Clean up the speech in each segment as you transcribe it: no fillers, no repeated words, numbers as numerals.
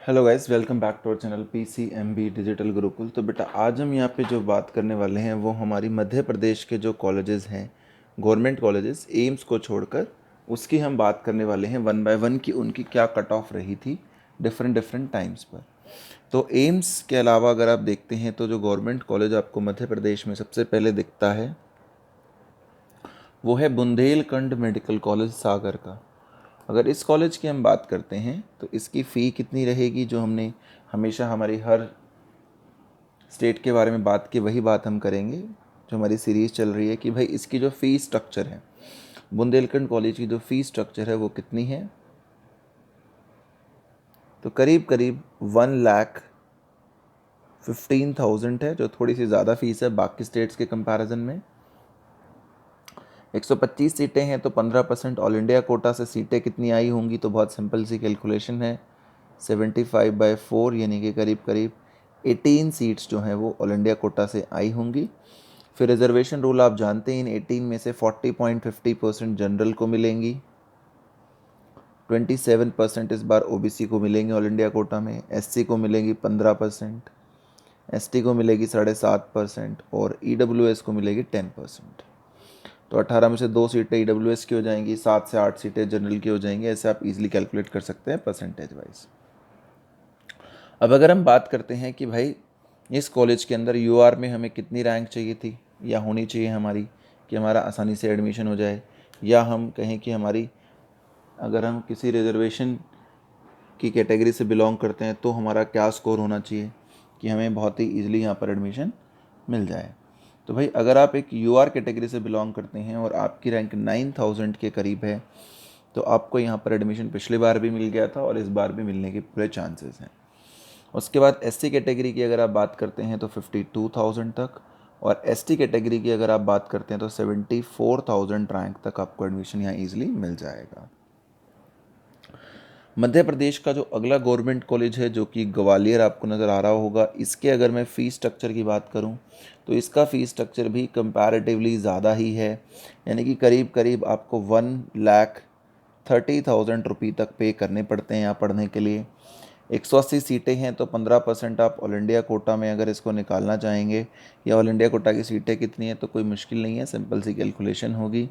Hello guys, welcome back to our channel PCMB digital Gurukul. तो बेटा आज हम यहाँ पे जो बात करने वाले हैं वो हमारी मध्य प्रदेश के जो कॉलेजेस हैं, गवर्नमेंट कॉलेजेस, एम्स को छोड़कर उसकी हम बात करने वाले हैं वन बाय वन की उनकी क्या कट ऑफ रही थी डिफरेंट डिफरेंट टाइम्स पर। तो एम्स के अलावा अगर आप देखते हैं तो जो गवर्नमेंट कॉलेज आपको मध्य प्रदेश में सबसे पहले दिखता है वो है बुंदेलखंड मेडिकल कॉलेज सागर का। अगर इस कॉलेज की हम बात करते हैं तो इसकी फ़ी कितनी रहेगी, जो हमने हमेशा हमारी हर स्टेट के बारे में बात की वही बात हम करेंगे। जो हमारी सीरीज़ चल रही है कि भाई इसकी जो फ़ी स्ट्रक्चर है, बुंदेलखंड कॉलेज की जो फ़ी स्ट्रक्चर है वो कितनी है, तो करीब करीब 1,15,000 है, जो थोड़ी सी ज़्यादा फ़ीस है बाकी स्टेट्स के कंपैरिजन में। 125 सीटें हैं तो 15% ऑल इंडिया कोटा से सीटें कितनी आई होंगी, तो बहुत सिंपल सी कैलकुलेशन है। 75/4 यानी कि करीब करीब 18 सीट्स जो हैं वो ऑल इंडिया कोटा से आई होंगी। फिर रिजर्वेशन रूल आप जानते हैं, इन 18 में से 40.50% जनरल को मिलेंगी, 27% इस बार OBC को मिलेंगे ऑल इंडिया कोटा में, SC को मिलेंगी 15%, ST को मिलेगी 7.5% और EWS को मिलेगी 10%। तो 18 में से 2 सीटें EWS की हो जाएंगी, 7 से 8 सीटें जनरल की हो जाएंगी। ऐसे आप इजीली कैलकुलेट कर सकते हैं परसेंटेज वाइज। अब अगर हम बात करते हैं कि भाई इस कॉलेज के अंदर UR में हमें कितनी रैंक चाहिए थी या होनी चाहिए हमारी कि हमारा आसानी से एडमिशन हो जाए, या हम कहें कि हमारी अगर हम किसी रिजर्वेशन की कैटेगरी से बिलोंग करते हैं तो हमारा क्या स्कोर होना चाहिए कि हमें बहुत ही ईजिली यहाँ पर एडमिशन मिल जाए। तो भाई अगर आप एक UR कैटेगरी से बिलोंग करते हैं और आपकी रैंक 9,000 के करीब है तो आपको यहाँ पर एडमिशन पिछली बार भी मिल गया था और इस बार भी मिलने के पूरे चांसेस हैं। उसके बाद SC कैटेगरी की अगर आप बात करते हैं तो 52,000 तक, और ST कैटेगरी की अगर आप बात करते हैं तो 74,000 रैंक तक आपको एडमिशन यहाँ ईजिली मिल जाएगा। मध्य प्रदेश का जो अगला गवर्नमेंट कॉलेज है जो कि ग्वालियर आपको नज़र आ रहा होगा, इसके अगर मैं फ़ीस स्ट्रक्चर की बात करूं तो इसका फ़ीस स्ट्रक्चर भी कंपैरेटिवली ज़्यादा ही है, यानी कि करीब करीब आपको 1,30,000 रुपये तक पे करने पड़ते हैं यहाँ पढ़ने के लिए। 180 सीटें हैं तो 15% आप ऑल इंडिया कोटा में अगर इसको निकालना चाहेंगे, या ऑल इंडिया कोटा की सीटें कितनी हैं तो कोई मुश्किल नहीं है, सिंपल सी कैलकुलेशन होगी।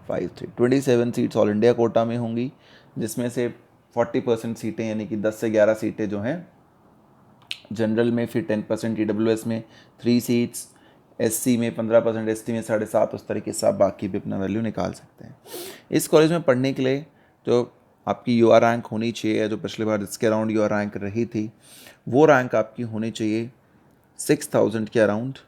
27 सीट्स ऑल इंडिया कोटा में होंगी, जिसमें से 40% सीटें यानी कि 10 से 11 सीटें जो हैं जनरल में, फिर 10% EWS में, 3 सीट्स SC में, 15% ST में, 7.5, उस तरीके से आप बाकी भी अपना वैल्यू निकाल सकते हैं। इस कॉलेज में पढ़ने के लिए जो आपकी UR रैंक होनी चाहिए, जो पिछले बार इसके अराउंड UR रैंक रही थी, वो रैंक आपकी होनी चाहिए 6,000 के अराउंड।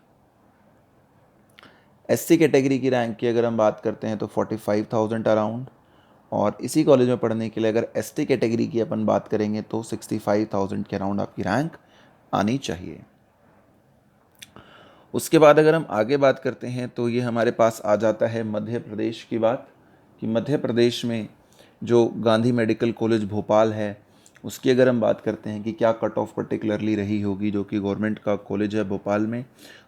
SC कैटेगरी की रैंक की अगर हम बात करते हैं तो 45,000 अराउंड, और इसी कॉलेज में पढ़ने के लिए अगर ST कैटेगरी की अपन बात करेंगे तो 65,000 के अराउंड आपकी रैंक आनी चाहिए। उसके बाद अगर हम आगे बात करते हैं तो ये हमारे पास आ जाता है मध्य प्रदेश की बात, कि मध्य प्रदेश में जो गांधी मेडिकल कॉलेज भोपाल है उसकी अगर हम बात करते हैं कि क्या कट ऑफ पर्टिकुलरली रही होगी, जो कि गवर्नमेंट का कॉलेज है भोपाल में,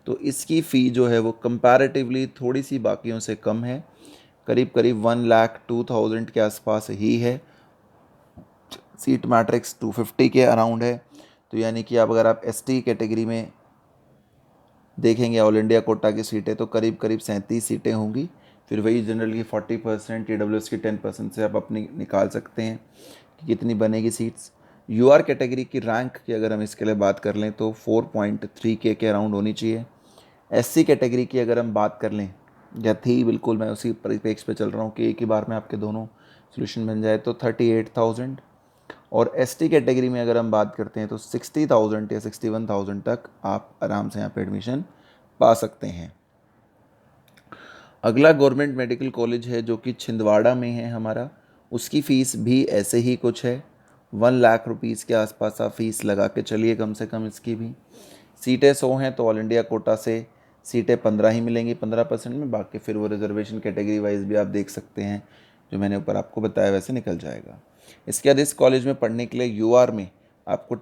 तो इसकी फ़ी जो है वो कंपैरेटिवली थोड़ी सी बाकियों से कम है, करीब करीब 1,02,000 के आसपास ही है। सीट मैट्रिक्स 250 के अराउंड है। तो यानी कि अब अगर आप ST कैटेगरी में देखेंगे ऑल इंडिया कोटा की सीटें तो करीब करीब 37 सीटें होंगी। फिर वही जनरल की 40%, EWS की 10% से आप अपनी निकाल सकते हैं कि कितनी बनेगी सीट्स। UR कैटेगरी की रैंक की अगर हम इसके लिए बात कर लें तो 4.3K के अराउंड होनी चाहिए। SC कैटेगरी की अगर हम बात कर लें, या थी बिल्कुल, मैं उसी परिप्रेक्ष्य पे चल रहा हूँ कि एक ही बार में आपके दोनों सोल्यूशन बन जाए, तो 38,000। और ST कैटेगरी में अगर हम बात करते हैं तो 60,000 या 61,000 तक आप आराम से यहाँ पे एडमिशन पा सकते हैं। अगला गवर्नमेंट मेडिकल कॉलेज है जो कि छिंदवाड़ा में है हमारा, उसकी फ़ीस भी ऐसे ही कुछ है, 1,00,000 रुपीज़ के आसपास आप फीस लगा के चलिए कम से कम इसकी भी। सीटें 100 हैं तो ऑल इंडिया कोटा से सीटें 15 ही मिलेंगी 15% में, बाकी फिर वो रिजर्वेशन कैटेगरी वाइज भी आप देख सकते हैं, जो मैंने ऊपर आपको बताया वैसे निकल जाएगा। इसके बाद इस कॉलेज में पढ़ने के लिए UR में आपको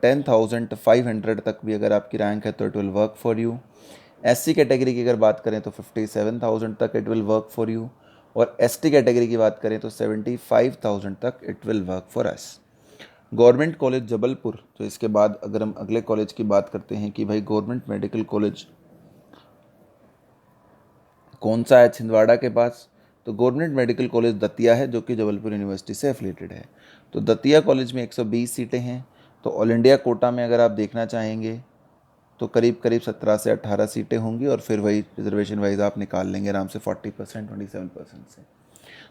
10,500 तक भी अगर आपकी रैंक है तो it will work for you. SC category की अगर बात करें तो 57,000 तक it will work for you, और एसटी कैटेगरी की बात करें तो 75,000 तक it will work for us. Government college Jabalpur, तो इसके बाद अगर हम अगले कॉलेज की बात करते हैं कि भाई गवर्नमेंट मेडिकल कॉलेज कौन सा है छिंदवाड़ा के पास, तो गवर्नमेंट मेडिकल कॉलेज दतिया है जो कि जबलपुर यूनिवर्सिटी से एफिलेटेड है। तो दतिया कॉलेज में 120 सीटें हैं। तो ऑल इंडिया कोटा में अगर आप देखना चाहेंगे तो करीब करीब 17 से 18 सीटें होंगी और फिर वही रिजर्वेशन वाइज आप निकाल लेंगे आराम से 40%, 27% से,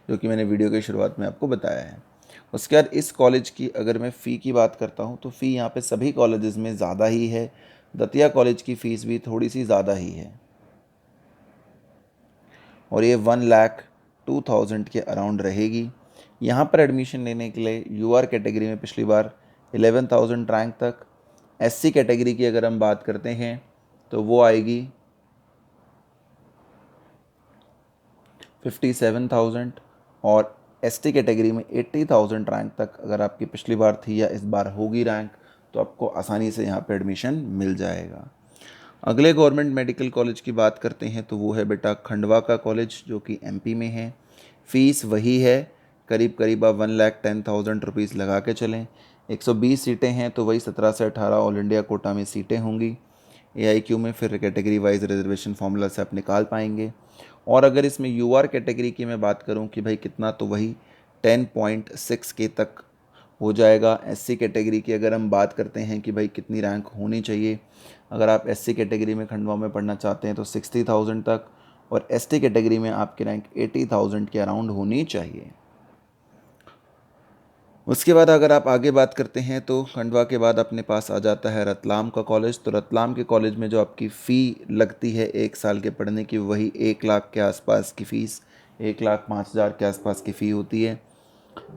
जो कि मैंने वीडियो की शुरुआत में आपको बताया है। उसके बाद इस कॉलेज की अगर मैं फ़ी की बात करता हूँ तो फ़ी यहाँ पे सभी कॉलेजेस में ज़्यादा ही है। दतिया कॉलेज की फ़ीस भी थोड़ी सी ज़्यादा ही है और ये 1,02,000 के अराउंड रहेगी। यहाँ पर एडमिशन लेने के लिए यूआर कैटेगरी में पिछली बार 11,000 रैंक तक, एससी कैटेगरी की अगर हम बात करते हैं तो वो आएगी 57,000 और एसटी कैटेगरी में 80,000 रैंक तक अगर आपकी पिछली बार थी या इस बार होगी रैंक तो आपको आसानी से यहाँ पे एडमिशन मिल जाएगा। अगले गवर्नमेंट मेडिकल कॉलेज की बात करते हैं तो वो है बेटा खंडवा का कॉलेज जो कि एमपी में है। फ़ीस वही है, करीब करीब आप 1,10,000 रुपीज़ लगा के चलें। 120 सीटें हैं तो वही 17 से 18 ऑल इंडिया कोटा में सीटें होंगी। एआईक्यू में फिर कैटेगरी वाइज रिजर्वेशन फार्मूला से आप निकाल पाएंगे। और अगर इसमें यूआर कैटेगरी की मैं बात करूं कि भाई कितना, तो वही 10.6 के तक हो जाएगा। एससी कैटेगरी की अगर हम बात करते हैं कि भाई कितनी रैंक होनी चाहिए, अगर आप एससी कैटेगरी में खंडवा में पढ़ना चाहते हैं तो 60,000 तक, और एसटी कैटेगरी में आपकी रैंक 80,000 के अराउंड होनी चाहिए। उसके बाद अगर आप आगे बात करते हैं तो खंडवा के बाद अपने पास आ जाता है रतलाम का कॉलेज। तो रतलाम के कॉलेज में जो आपकी फ़ी लगती है 1 साल के पढ़ने की, वही 1 लाख के आसपास की फ़ीस, 1,05,000 के आसपास की फ़ी होती है।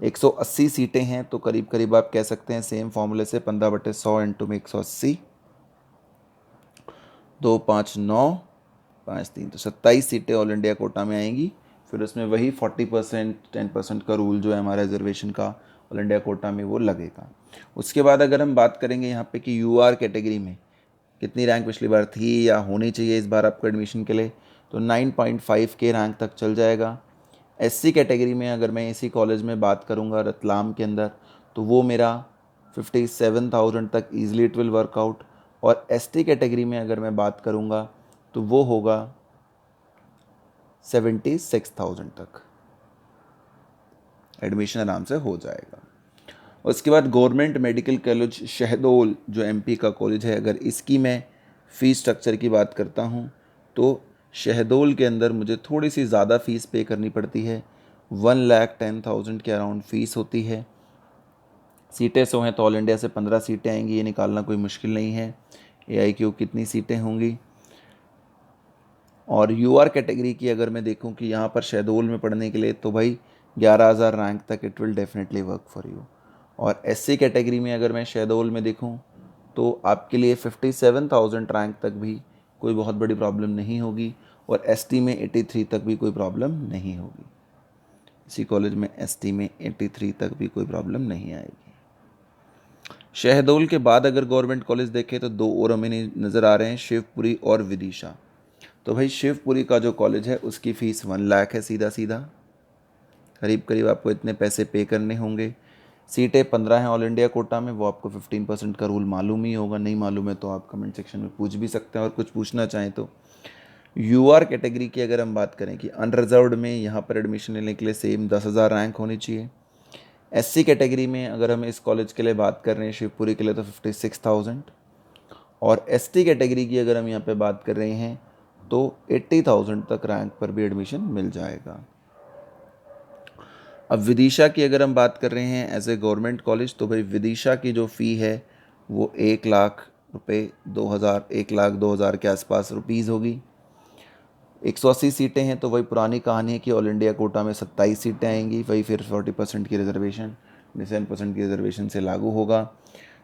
180 सीटें हैं तो करीब करीब आप कह सकते हैं सेम फॉर्मूले से 15/100 इंटू में 180, 2 5 9 5 3 तो 27 सीटें ऑल इंडिया कोटा में आएंगी। फिर उसमें वही 40% 10% का रूल जो है हमारा रिजर्वेशन का ऑल इंडिया कोटा में वो लगेगा। उसके बाद अगर हम बात करेंगे यहाँ पे कि यूआर कैटेगरी में कितनी रैंक पिछली बार थी या होनी चाहिए इस बार आपको एडमिशन के लिए, तो 9.5 के रैंक तक चल जाएगा। एससी कैटेगरी में अगर मैं इसी कॉलेज में बात करूँगा रतलाम के अंदर तो वो मेरा 57,000 तक ईजिली इट विल वर्कआउट, और एसटी कैटेगरी में अगर मैं बात करूँगा तो वो होगा 76,000 तक एडमिशन आराम से हो जाएगा। उसके बाद गवर्नमेंट मेडिकल कॉलेज शहडोल जो एमपी का कॉलेज है, अगर इसकी मैं फ़ीस स्ट्रक्चर की बात करता हूँ तो शहडोल के अंदर मुझे थोड़ी सी ज़्यादा फ़ीस पे करनी पड़ती है। 1,10,000 के अराउंड फ़ीस होती है। सीटें 100 हैं तो ऑल इंडिया से 15 सीटें आएंगी, ये निकालना कोई मुश्किल नहीं है। एआईक्यू कितनी सीटें होंगी। और यूआर कैटेगरी की अगर मैं देखूं कि यहाँ पर शहडोल में पढ़ने के लिए तो भाई 11,000 रैंक तक it will definitely work for you. और एससी कैटेगरी में अगर मैं शहडोल में देखूं तो आपके लिए 57,000 रैंक तक भी कोई बहुत बड़ी प्रॉब्लम नहीं होगी, और एसटी में 83 तक भी कोई प्रॉब्लम नहीं होगी। इसी कॉलेज में एसटी में 83 तक भी कोई प्रॉब्लम नहीं आएगी। शहडोल के बाद अगर गवर्नमेंट कॉलेज देखें तो दो और हमें नज़र आ रहे हैं, शिवपुरी और विदिशा। तो भाई शिवपुरी का जो कॉलेज है उसकी फ़ीस 1 लाख है सीधा सीधा, करीब करीब आपको इतने पैसे पे करने होंगे। सीटें 15 हैं ऑल इंडिया कोटा में, वो आपको 15% का रूल मालूम ही होगा, नहीं मालूम है तो आप कमेंट सेक्शन में पूछ भी सकते हैं और कुछ पूछना चाहें तो। यूआर कैटेगरी की अगर हम बात करें कि अनरिजर्व्ड में यहाँ पर एडमिशन लेने के लिए सेम 10,000 रैंक होनी चाहिए। एससी कैटेगरी में अगर हम इस कॉलेज के लिए बात कर रहे हैं शिवपुरी के लिए तो 56,000, और एसटी कैटेगरी की अगर हम यहाँ पे बात कर रहे हैं तो 80,000 तक रैंक पर भी एडमिशन मिल जाएगा। अब विदिशा की अगर हम बात कर रहे हैं एज ए गवर्नमेंट कॉलेज तो भाई विदिशा की जो फ़ी है वो 1,00,000 रुपये 2,000 1,02,000 के आसपास रुपीज़ होगी। 180 सीटें हैं तो वही पुरानी कहानी है कि ऑल इंडिया कोटा में 27 सीटें आएंगी, वही फिर 40% की रिजर्वेशन 27% की रिजर्वेशन से लागू होगा।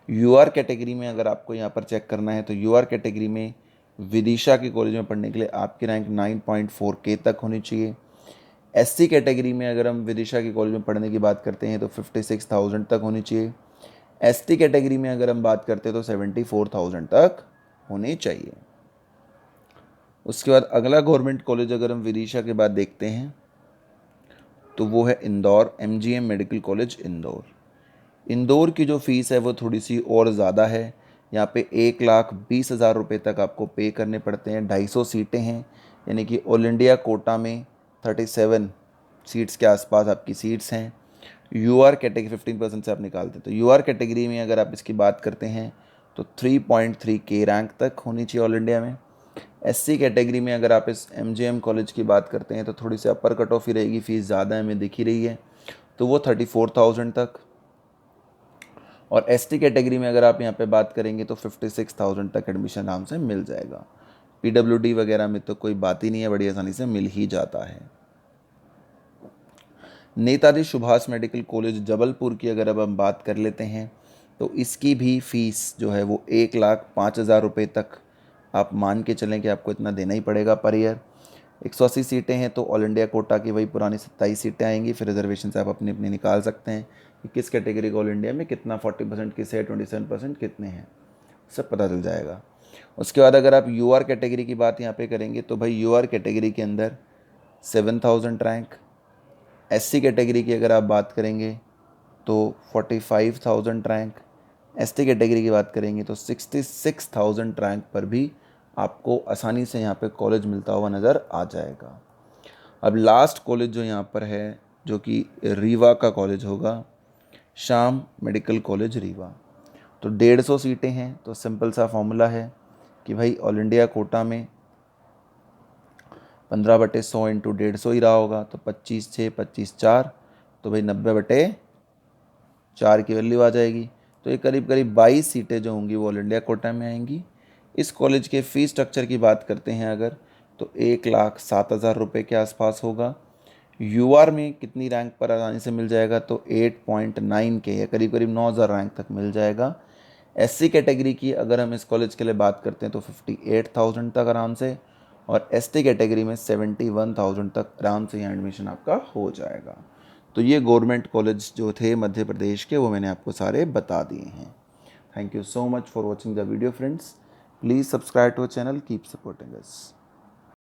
यूआर कैटेगरी में अगर आपको यहाँ पर चेक करना है तो यूआर कैटेगरी में विदिशा के कॉलेज में पढ़ने के लिए आपकी रैंक 9.4 के तक होनी चाहिए। एससी कैटेगरी में अगर हम विदिशा के कॉलेज में पढ़ने की बात करते हैं तो 56,000 तक होनी चाहिए। एसटी कैटेगरी में अगर हम बात करते हैं तो 74,000 तक होनी चाहिए। उसके बाद अगला गवर्नमेंट कॉलेज अगर हम विदिशा के बाद देखते हैं तो वो है Indore, MGM medical college Indore. Indore की जो फ़ीस है वो थोड़ी सी और ज़्यादा है। यहाँ पे 1,20,000 रुपये तक आपको पे करने पड़ते हैं। 250 सीटें हैं, यानी कि ऑल इंडिया कोटा में 37 सीट्स के आसपास आपकी सीट्स हैं। UR कैटेगरी 15% से आप निकालते हैं, तो UR कैटेगरी में अगर आप इसकी बात करते हैं तो 3.3 के रैंक तक होनी चाहिए ऑल इंडिया में। SC कैटेगरी में अगर आप इस MGM कॉलेज की बात करते हैं तो थोड़ी सी अपर कट ऑफ ही रहेगी, फ़ीस ज़्यादा हमें दिख ही रही है, तो वो 34,000 तक। और ST कैटेगरी में अगर आप यहाँ पे बात करेंगे तो 56,000 तक एडमिशन आराम से मिल जाएगा। PWD वगैरह में तो कोई बात ही नहीं है, बड़ी आसानी से मिल ही जाता है। नेताजी सुभाष मेडिकल कॉलेज जबलपुर की अगर अब हम बात कर लेते हैं तो इसकी भी फ़ीस जो है वो 1,05,000 रुपये तक आप मान के चलें कि आपको इतना देना ही पड़ेगा पर ईयर। 180 सीटें हैं तो ऑल इंडिया कोटा की वही पुरानी 27 सीटें आएंगी। फिर रिजर्वेशन से आप अपनी अपनी निकाल सकते हैं कि किस कैटेगरी को ऑल इंडिया में कितना 40% किसे है, 27% कितने हैं, सब पता चल जाएगा। उसके बाद अगर आप UR कैटेगरी की बात यहाँ पे करेंगे तो भाई UR कैटेगरी के अंदर 7,000 रैंक। SC कैटेगरी की अगर आप बात करेंगे तो 45,000 रैंक। ST कैटेगरी की बात करेंगे तो 66,000 रैंक पर भी आपको आसानी से यहाँ पे कॉलेज मिलता हुआ नज़र आ जाएगा। अब लास्ट कॉलेज जो यहाँ पर है जो कि रीवा का कॉलेज होगा, श्याम मेडिकल कॉलेज रीवा। तो 150 सीटें हैं, तो सिंपल सा फॉर्मूला है कि भाई ऑल इंडिया कोटा में 15/100 इंटू 150 ही रहा होगा, तो 25/6 25/4, तो भाई 90/4 की वैल्यू आ जाएगी। तो ये करीब करीब 22 सीटें जो होंगी वो ऑल इंडिया कोटा में आएंगी। इस कॉलेज के फ़ीस स्ट्रक्चर की बात करते हैं अगर, तो 1,07,000 रुपये के आसपास होगा। UR में कितनी रैंक पर आसानी से मिल जाएगा, तो 8.9 के या करीब करीब 9,000 रैंक तक मिल जाएगा। SC कैटेगरी की अगर हम इस कॉलेज के लिए बात करते हैं तो 58,000 तक आराम से, और ST कैटेगरी में 71,000 तक आराम से यहाँ एडमिशन आपका हो जाएगा। तो ये गवर्नमेंट कॉलेज जो थे मध्य प्रदेश के वो मैंने आपको सारे बता दिए हैं। Thank you so much for watching the video friends. Please subscribe to our channel, keep supporting us.